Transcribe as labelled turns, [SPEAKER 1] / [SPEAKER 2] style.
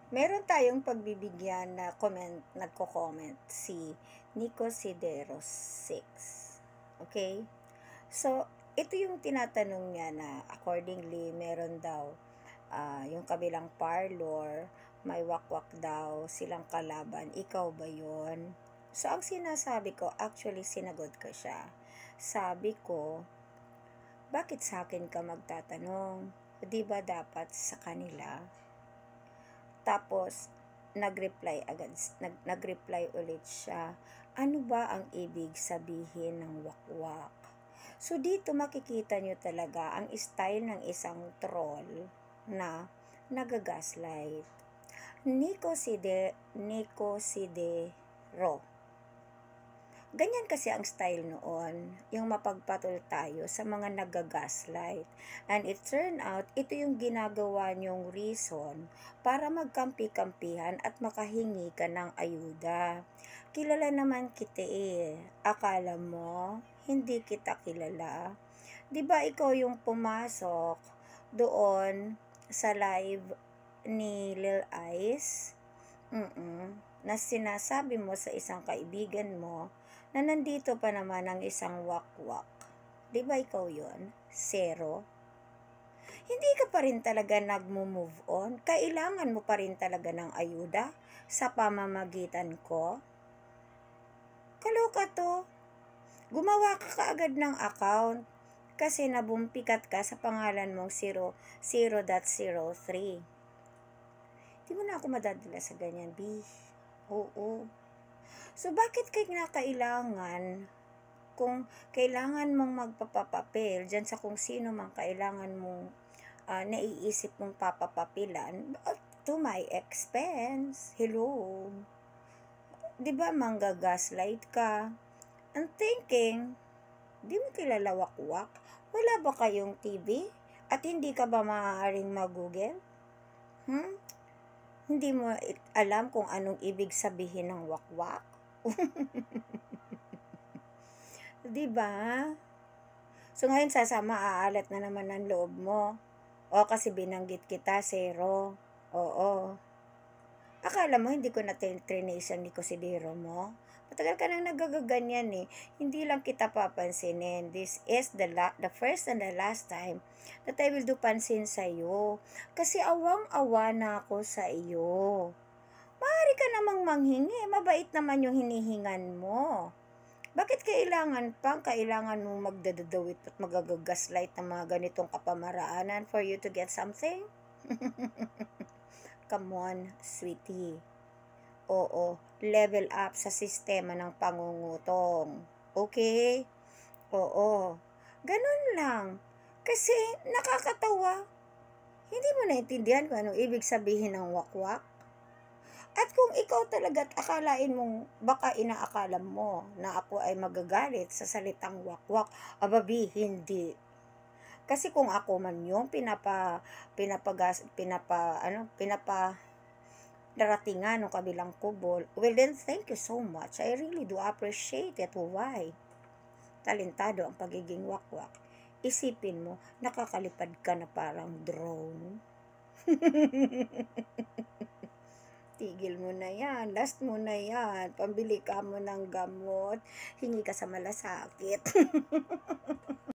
[SPEAKER 1] Meron tayong pagbibigyan na nagko-comment si Nico Sideros 6. Okay? So, ito yung tinatanong niya na accordingly, meron daw yung kabilang parlor, may wakwak daw silang kalaban. Ikaw ba yon? So, ang sinasabi ko, actually, sinagot ko siya. Sabi ko, bakit sa akin ka magtatanong? Di ba dapat sa kanila? Tapos, nag-reply ulit siya. Ano ba ang ibig sabihin ng wakwak? So, dito makikita nyo talaga ang style ng isang troll na nagagaslight. Nico Sidero. Ganyan kasi ang style noon, yung mapagpatol tayo sa mga nagagaslight. And it turned out, ito yung ginagawa niyong reason para magkampi-kampihan at makahingi ka ng ayuda. Kilala naman kita Akala mo, hindi kita kilala. 'Di ba ikaw yung pumasok doon sa live ni Lil Ice? Na sinasabi mo sa isang kaibigan mo na nandito pa naman ang isang wakwak. Di ba ikaw yon? Zero? Hindi ka pa rin talaga nagmo-move on? Kailangan mo pa rin talaga ng ayuda sa pamamagitan ko? Kaloka to. Gumawa ka kaagad ng account kasi nabumpikat ka sa pangalan mong 0.03. Di mo na ako madadala sa ganyan, B. Oo. So, bakit kailangan, kung kailangan mong magpapapapel dyan sa kung sino mang kailangan mong naiisip mong papapapilan, to my expense, hello. Diba manggagaslight ka? Ang thinking, di mo kilala wakwak? Wala ba kayong TV? At hindi ka ba maaaring mag-google? Hindi mo alam kung anong ibig sabihin ng wakwak? Diba? So ngayon sasama, aalat na naman ang loob mo. O kasi binanggit kita, zero. Oo. Akala mo hindi ko na trinace ang Nicosidero mo? Matagal ka nang nagagaganyan eh. Hindi lang kita papansinin. This is the first and the last time that I will do pansin sa'yo. Kasi awang-awa na ako sa iyo. Maaari ka namang manghingi. Mabait naman yung hinihingan mo. Bakit kailangan mong magdadadawit at magagagaslight ng mga ganitong kapamaraanan for you to get something? Come on, sweetie. Oo, level up sa sistema ng pangungutong. Okay? Oo. Ganun lang. Kasi nakakatawa. Hindi mo naintindihan kung anong ibig sabihin ng wakwak. At kung ikaw talaga at akalain mong baka inaakala mo na ako ay magagalit sa salitang wakwak, ababi, hindi. Kasi kung ako man yung daratingan ng kabilang kubol, well then thank you so much. I really do appreciate it. Why? Talentado ang pagiging wakwak. Isipin mo, nakakalipad ka na parang drone. Tigil mo na yan. Last mo na yan. Pambili ka mo ng gamot. Hingi ka sa malasakit.